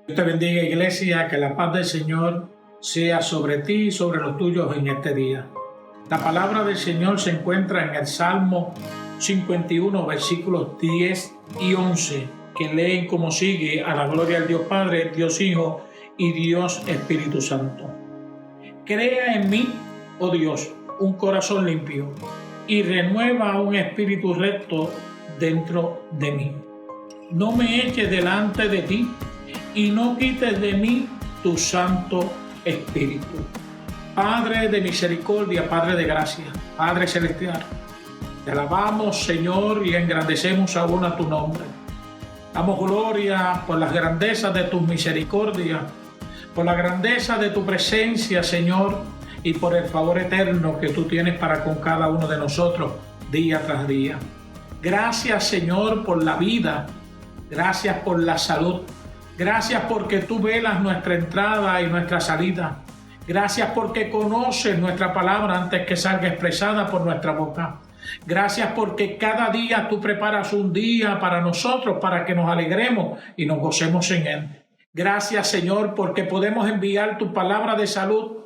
Dios te bendiga, iglesia, que la paz del Señor sea sobre ti y sobre los tuyos en este día. La palabra del Señor se encuentra en el Salmo 51, versículos 10 y 11, que leen como sigue: a la gloria del Dios Padre, Dios Hijo y Dios Espíritu Santo. Crea en mí, oh Dios, un corazón limpio y renueva un espíritu recto dentro de mí. No me eches delante de ti y no quites de mí tu Santo Espíritu. Padre de misericordia, Padre de gracia, Padre celestial, te alabamos, Señor, y engrandecemos aún a tu nombre. Damos gloria por las grandezas de tu misericordia, por la grandeza de tu presencia, Señor, y por el favor eterno que tú tienes para con cada uno de nosotros día tras día. Gracias, Señor, por la vida. Gracias por la salud. Gracias porque tú velas nuestra entrada y nuestra salida. Gracias porque conoces nuestra palabra antes que salga expresada por nuestra boca. Gracias porque cada día tú preparas un día para nosotros, para que nos alegremos y nos gocemos en él. Gracias, Señor, porque podemos enviar tu palabra de salud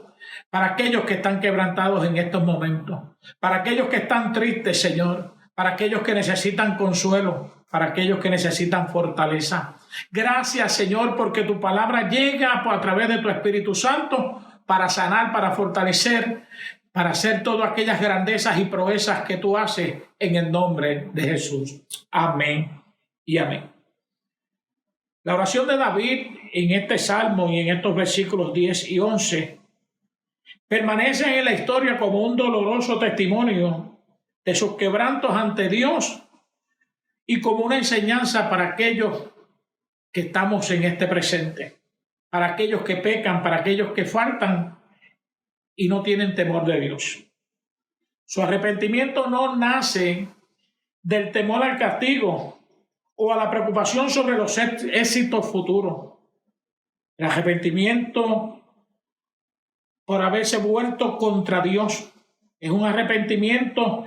para aquellos que están quebrantados en estos momentos, para aquellos que están tristes, Señor, para aquellos que necesitan consuelo, para aquellos que necesitan fortaleza. Gracias, Señor, porque tu palabra llega a través de tu Espíritu Santo para sanar, para fortalecer, para hacer todas aquellas grandezas y proezas que tú haces en el nombre de Jesús. Amén y amén. La oración de David en este salmo y en estos versículos 10 y 11 permanece en la historia como un doloroso testimonio de sus quebrantos ante Dios y como una enseñanza para aquellos que estamos en este presente, para aquellos que pecan, para aquellos que faltan y no tienen temor de Dios. Su arrepentimiento no nace del temor al castigo o a la preocupación sobre los éxitos futuros. El arrepentimiento por haberse vuelto contra Dios es un arrepentimiento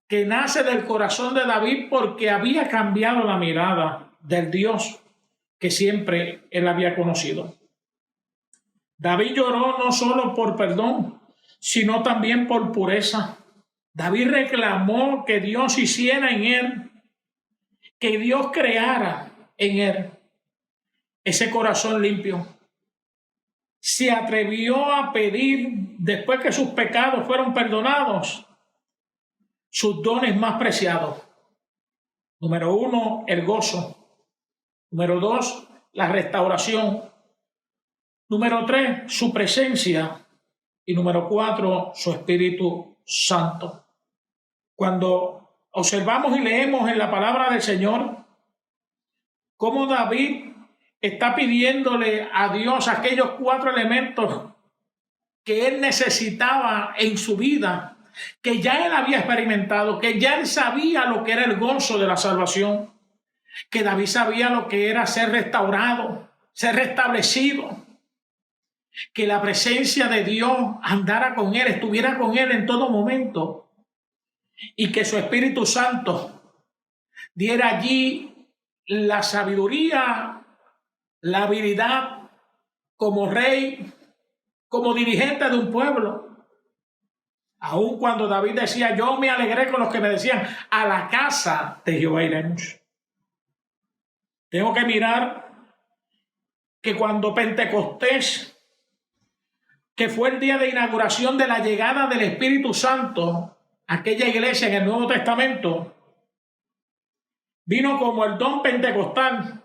que nace del corazón de David porque había cambiado la mirada del Dios que siempre él había conocido. David lloró no solo por perdón, sino también por pureza. David reclamó que Dios hiciera en él, que Dios creara en él ese corazón limpio. Se atrevió a pedir, después que sus pecados fueron perdonados, sus dones más preciados. Número 1, el gozo. Número 2, la restauración. Número 3, su presencia. Y número 4, su Espíritu Santo. Cuando observamos y leemos en la palabra del Señor cómo David está pidiéndole a Dios aquellos 4 elementos que él necesitaba en su vida, que ya él había experimentado, que ya él sabía lo que era el gozo de la salvación, que David sabía lo que era ser restaurado, ser restablecido, que la presencia de Dios andara con él, estuviera con él en todo momento, y que su Espíritu Santo diera allí la sabiduría, la habilidad como rey, como dirigente de un pueblo. Aun cuando David decía: yo me alegré con los que me decían, a la casa de Jehová iremos. Tengo que mirar que cuando Pentecostés, que fue el día de inauguración de la llegada del Espíritu Santo, aquella iglesia en el Nuevo Testamento, vino como el don pentecostal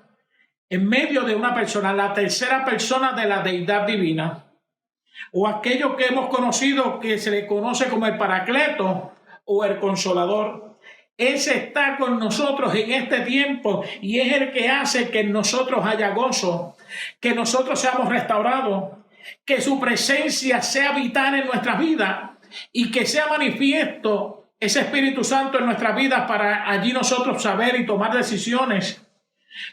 en medio de una persona, la tercera persona de la deidad divina, o aquello que hemos conocido que se le conoce como el Paracleto o el Consolador. Ese está con nosotros en este tiempo y es el que hace que en nosotros haya gozo, que nosotros seamos restaurados, que su presencia sea vital en nuestras vidas y que sea manifiesto ese Espíritu Santo en nuestras vidas para allí nosotros saber y tomar decisiones,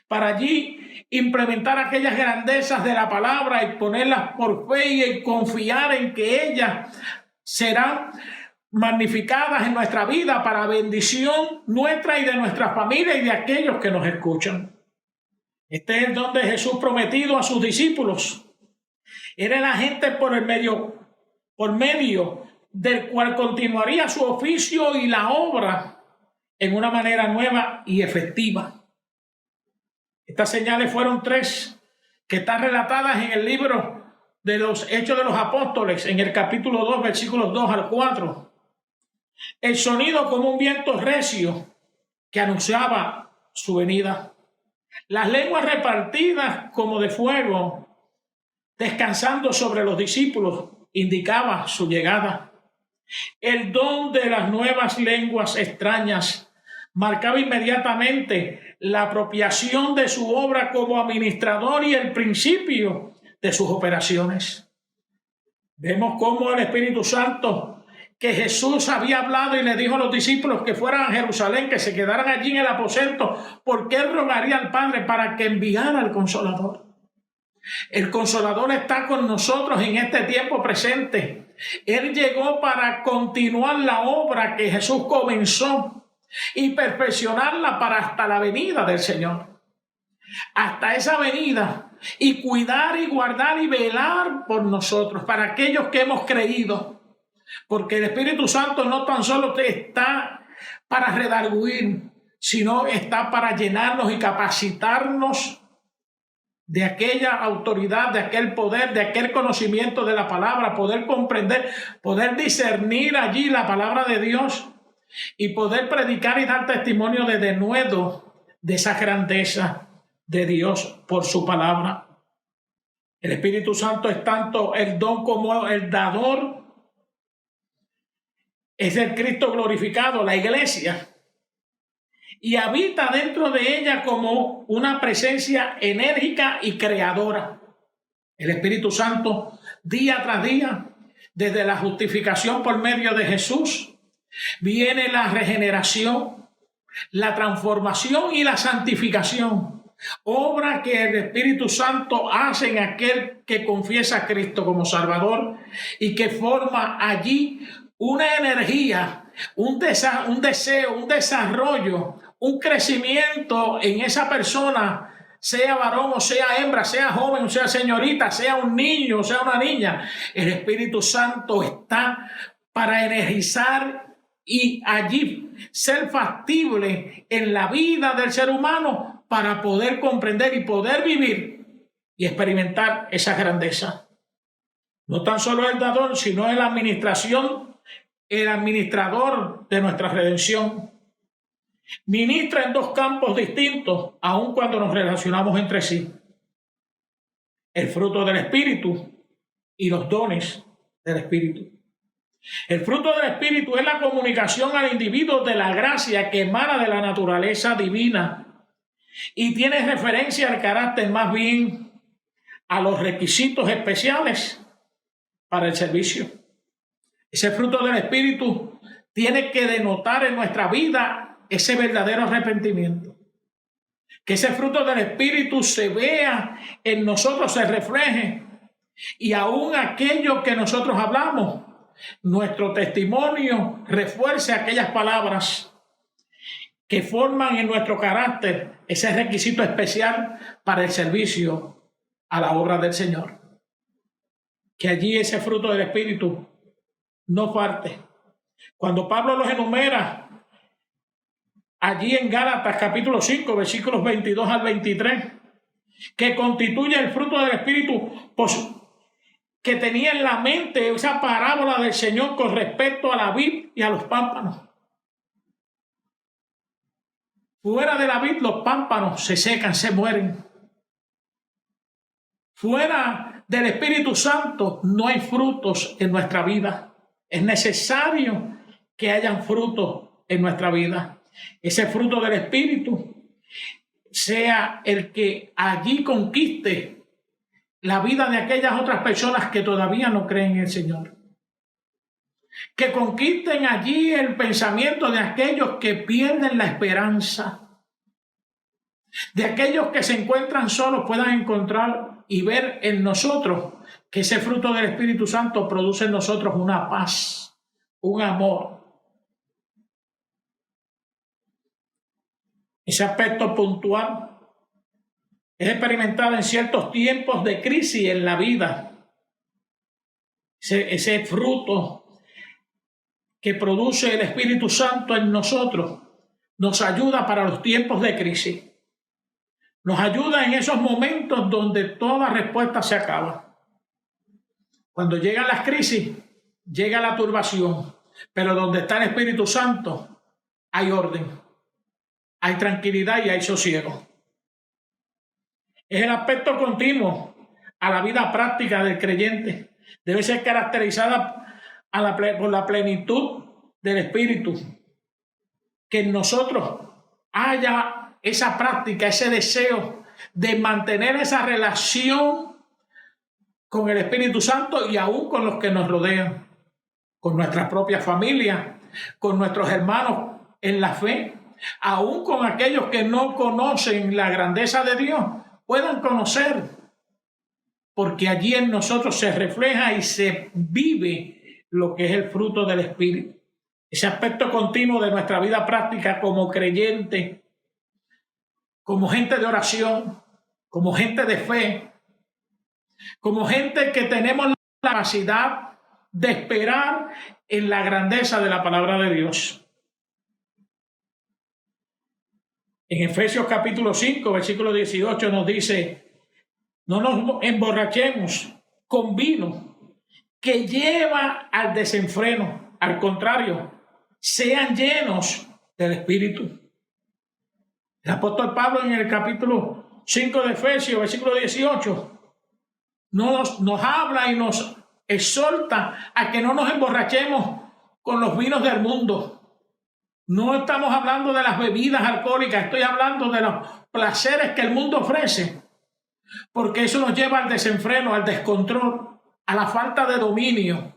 para allí implementar aquellas grandezas de la palabra y ponerlas por fe y confiar en que ellas serán magnificadas en nuestra vida para bendición nuestra y de nuestra familia y de aquellos que nos escuchan. Este es el don de Jesús prometido a sus discípulos. Era el agente por medio del cual continuaría su oficio y la obra en una manera nueva y efectiva. Estas señales fueron 3 que están relatadas en el libro de los Hechos de los Apóstoles, en el capítulo 2, versículos 2 al 4. El sonido como un viento recio que anunciaba su venida. Las lenguas repartidas como de fuego, descansando sobre los discípulos, indicaba su llegada. El don de las nuevas lenguas extrañas marcaba inmediatamente la apropiación de su obra como administrador y el principio de sus operaciones. Vemos cómo el Espíritu Santo, que Jesús había hablado y le dijo a los discípulos que fueran a Jerusalén, que se quedaran allí en el aposento, porque él rogaría al Padre para que enviara al Consolador. El Consolador está con nosotros en este tiempo presente. Él llegó para continuar la obra que Jesús comenzó y perfeccionarla para hasta la venida del Señor. Hasta esa venida, y cuidar y guardar y velar por nosotros, para aquellos que hemos creído. Porque el Espíritu Santo no tan solo está para redarguir, sino está para llenarnos y capacitarnos de aquella autoridad, de aquel poder, de aquel conocimiento de la palabra, poder comprender, poder discernir allí la palabra de Dios y poder predicar y dar testimonio de denuedo de esa grandeza de Dios por su palabra. El Espíritu Santo es tanto el don como el dador. Es el Cristo glorificado, la iglesia, y habita dentro de ella como una presencia enérgica y creadora. El Espíritu Santo, día tras día, desde la justificación por medio de Jesús, viene la regeneración, la transformación y la santificación, obra que el Espíritu Santo hace en aquel que confiesa a Cristo como Salvador y que forma allí una energía, un deseo, un desarrollo, un crecimiento en esa persona, sea varón o sea hembra, sea joven o sea señorita, sea un niño o sea una niña. El Espíritu Santo está para energizar y allí ser factible en la vida del ser humano para poder comprender y poder vivir y experimentar esa grandeza. No tan solo el dador, sino en la administración, el administrador de nuestra redención. Ministra en 2 campos distintos, aun cuando nos relacionamos entre sí. El fruto del Espíritu y los dones del Espíritu. El fruto del Espíritu es la comunicación al individuo de la gracia que emana de la naturaleza divina y tiene referencia al carácter más bien a los requisitos especiales para el servicio. Ese fruto del Espíritu tiene que denotar en nuestra vida ese verdadero arrepentimiento. Que ese fruto del Espíritu se vea en nosotros, se refleje. Y aún aquello que nosotros hablamos, nuestro testimonio refuerce aquellas palabras que forman en nuestro carácter ese requisito especial para el servicio a la obra del Señor. Que allí ese fruto del Espíritu no falte. Cuando Pablo los enumera allí en Gálatas capítulo 5, versículos 22 al 23, que constituye el fruto del Espíritu, pues, que tenía en la mente esa parábola del Señor con respecto a la vid y a los pámpanos. Fuera de la vid los pámpanos se secan, se mueren. Fuera del Espíritu Santo no hay frutos en nuestra vida. Es necesario que hayan frutos en nuestra vida. Ese fruto del Espíritu sea el que allí conquiste la vida de aquellas otras personas que todavía no creen en el Señor. Que conquisten allí el pensamiento de aquellos que pierden la esperanza. De aquellos que se encuentran solos puedan encontrar y ver en nosotros que ese fruto del Espíritu Santo produce en nosotros una paz, un amor. Ese aspecto puntual es experimentada en ciertos tiempos de crisis en la vida. Ese fruto que produce el Espíritu Santo en nosotros nos ayuda para los tiempos de crisis. Nos ayuda en esos momentos donde toda respuesta se acaba. Cuando llegan las crisis, llega la turbación, pero donde está el Espíritu Santo hay orden, hay tranquilidad y hay sosiego. Es el aspecto continuo a la vida práctica del creyente. Debe ser caracterizada por la plenitud del Espíritu. Que en nosotros haya esa práctica, ese deseo de mantener esa relación con el Espíritu Santo y aún con los que nos rodean, con nuestra propia familia, con nuestros hermanos en la fe, aún con aquellos que no conocen la grandeza de Dios, puedan conocer, porque allí en nosotros se refleja y se vive lo que es el fruto del Espíritu. Ese aspecto continuo de nuestra vida práctica como creyente, como gente de oración, como gente de fe, como gente que tenemos la capacidad de esperar en la grandeza de la palabra de Dios. En Efesios capítulo 5, versículo 18 nos dice: no nos emborrachemos con vino que lleva al desenfreno. Al contrario, sean llenos del Espíritu. El apóstol Pablo en el capítulo 5 de Efesios, versículo 18, nos habla y nos exhorta a que no nos emborrachemos con los vinos del mundo. No estamos hablando de las bebidas alcohólicas, estoy hablando de los placeres que el mundo ofrece, porque eso nos lleva al desenfreno, al descontrol, a la falta de dominio.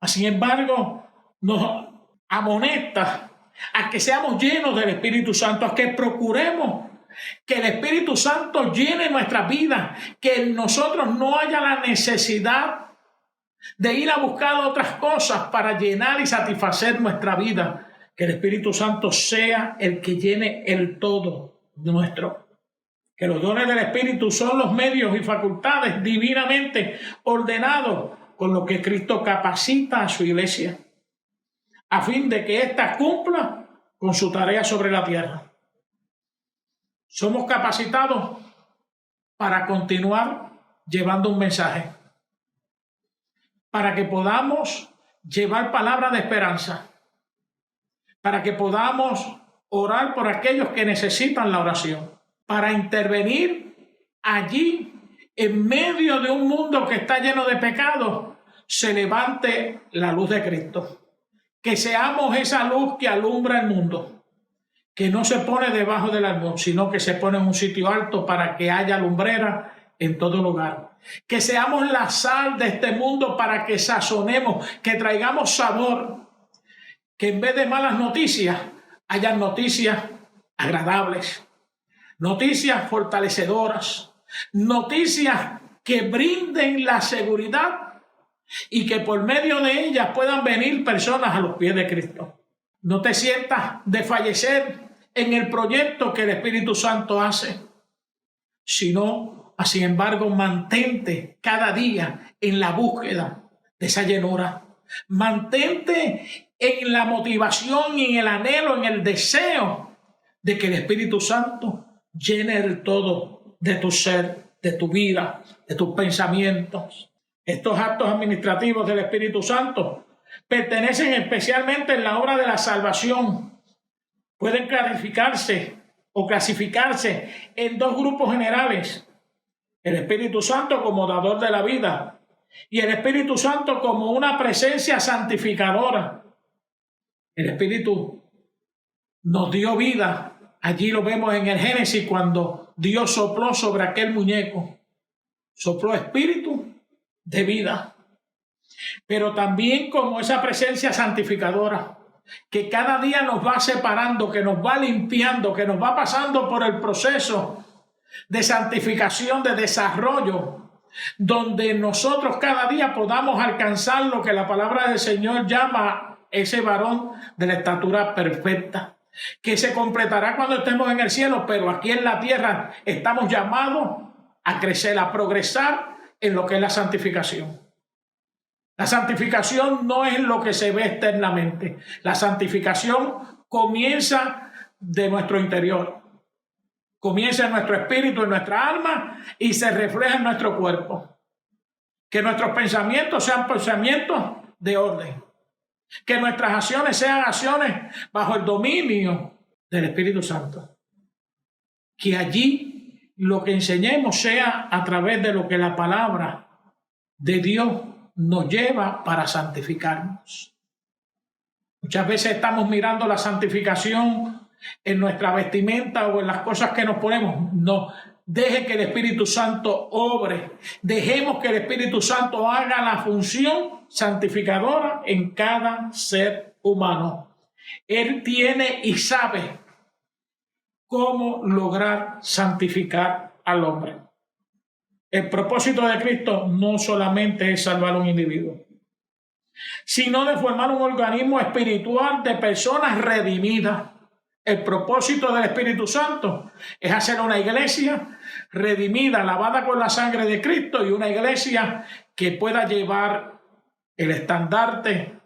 Sin embargo, nos amonesta a que seamos llenos del Espíritu Santo, a que procuremos que el Espíritu Santo llene nuestras vidas, que en nosotros no haya la necesidad de ir a buscar otras cosas para llenar y satisfacer nuestra vida. Que el Espíritu Santo sea el que llene el todo nuestro. Que los dones del Espíritu son los medios y facultades divinamente ordenados con lo que Cristo capacita a su iglesia, a fin de que ésta cumpla con su tarea sobre la tierra. Somos capacitados para continuar llevando un mensaje, para que podamos llevar palabra de esperanza, para que podamos orar por aquellos que necesitan la oración, para intervenir allí en medio de un mundo que está lleno de pecados, se levante la luz de Cristo. Que seamos esa luz que alumbra el mundo, que no se pone debajo del árbol, sino que se pone en un sitio alto para que haya lumbrera en todo lugar. Que seamos la sal de este mundo para que sazonemos, que traigamos sabor, que en vez de malas noticias, haya noticias agradables, noticias fortalecedoras, noticias que brinden la seguridad y que por medio de ellas puedan venir personas a los pies de Cristo. No te sientas desfallecer en el proyecto que el Espíritu Santo hace, sino, sin embargo, mantente cada día en la búsqueda de esa llenura. Mantente en la motivación y en el anhelo, en el deseo de que el Espíritu Santo llene el todo de tu ser, de tu vida, de tus pensamientos. Estos actos administrativos del Espíritu Santo pertenecen especialmente en la obra de la salvación. Pueden clasificarse en dos grupos generales: el Espíritu Santo como dador de la vida y el Espíritu Santo como una presencia santificadora. El Espíritu nos dio vida. Allí lo vemos en el Génesis cuando Dios sopló sobre aquel muñeco. Sopló espíritu de vida. Pero también como esa presencia santificadora que cada día nos va separando, que nos va limpiando, que nos va pasando por el proceso de santificación, de desarrollo, donde nosotros cada día podamos alcanzar lo que la palabra del Señor llama ese varón de la estatura perfecta. que se completará cuando estemos en el cielo, pero aquí en la tierra estamos llamados a crecer, a progresar en lo que es la santificación. La santificación no es lo que se ve externamente. La santificación comienza de nuestro interior. Comienza en nuestro espíritu, en nuestra alma y se refleja en nuestro cuerpo. Que nuestros pensamientos sean pensamientos de orden. Que nuestras acciones sean acciones bajo el dominio del Espíritu Santo. Que allí lo que enseñemos sea a través de lo que la palabra de Dios nos lleva para santificarnos. Muchas veces estamos mirando la santificación en nuestra vestimenta o en las cosas que nos ponemos. No, deje que el Espíritu Santo obre. Dejemos que el Espíritu Santo haga la función santificadora en cada ser humano. Él tiene y sabe cómo lograr santificar al hombre. El propósito de Cristo no solamente es salvar a un individuo, sino de formar un organismo espiritual de personas redimidas. El propósito del Espíritu Santo es hacer una iglesia redimida, lavada con la sangre de Cristo, y una iglesia que pueda llevar el estandarte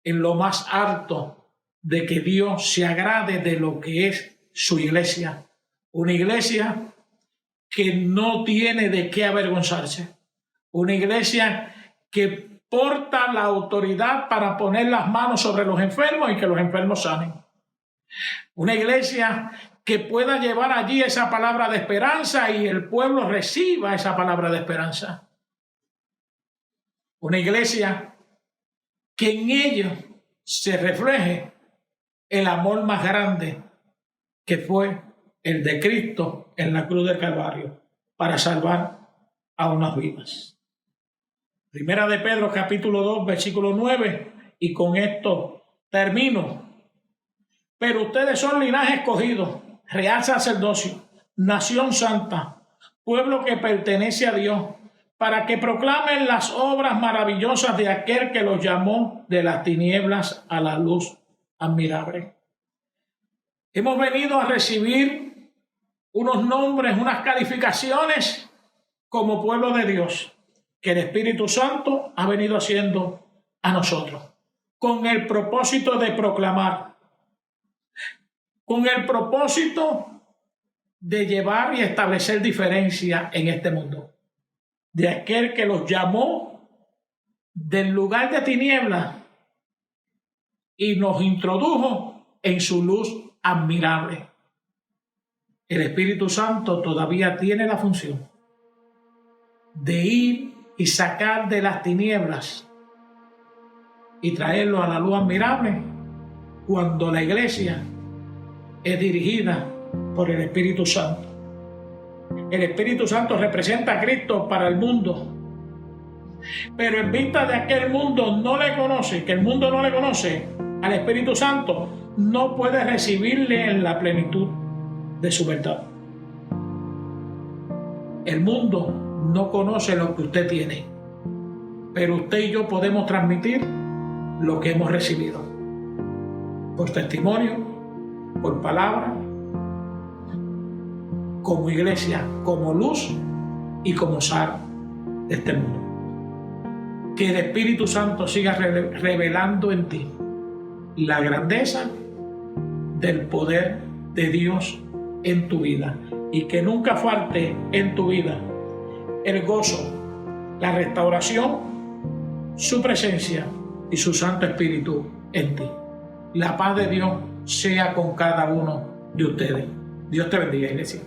en lo más alto de que Dios se agrade de lo que es su iglesia. Una iglesia que no tiene de qué avergonzarse. Una iglesia que porta la autoridad para poner las manos sobre los enfermos y que los enfermos sanen. Una iglesia que pueda llevar allí esa palabra de esperanza y el pueblo reciba esa palabra de esperanza. Una iglesia que en ella se refleje el amor más grande que fue el de Cristo en la cruz del Calvario para salvar a unas vidas. Primera de Pedro capítulo 2 versículo 9, y con esto termino. Pero ustedes son linaje escogido, real sacerdocio, nación santa, pueblo que pertenece a Dios, para que proclamen las obras maravillosas de aquel que los llamó de las tinieblas a la luz admirable. Hemos venido a recibir unos nombres, unas calificaciones como pueblo de Dios, que el Espíritu Santo ha venido haciendo a nosotros, con el propósito de proclamar, con el propósito de llevar y establecer diferencia en este mundo, de aquel que los llamó del lugar de tinieblas y nos introdujo en su luz admirable. El Espíritu Santo todavía tiene la función de ir y sacar de las tinieblas y traerlo a la luz admirable cuando la iglesia es dirigida por el Espíritu Santo. El Espíritu Santo representa a Cristo para el mundo, pero en vista de que el mundo no le conoce, al Espíritu Santo, no puede recibirle en la plenitud de su verdad. El mundo no conoce lo que usted tiene, pero usted y yo podemos transmitir lo que hemos recibido por testimonio, por palabra, como iglesia, como luz y como sal de este mundo. Que el Espíritu Santo siga revelando en ti la grandeza del poder de Dios en tu vida, y que nunca falte en tu vida el gozo, la restauración, su presencia y su Santo Espíritu en ti. La paz de Dios sea con cada uno de ustedes. Dios te bendiga, iglesia.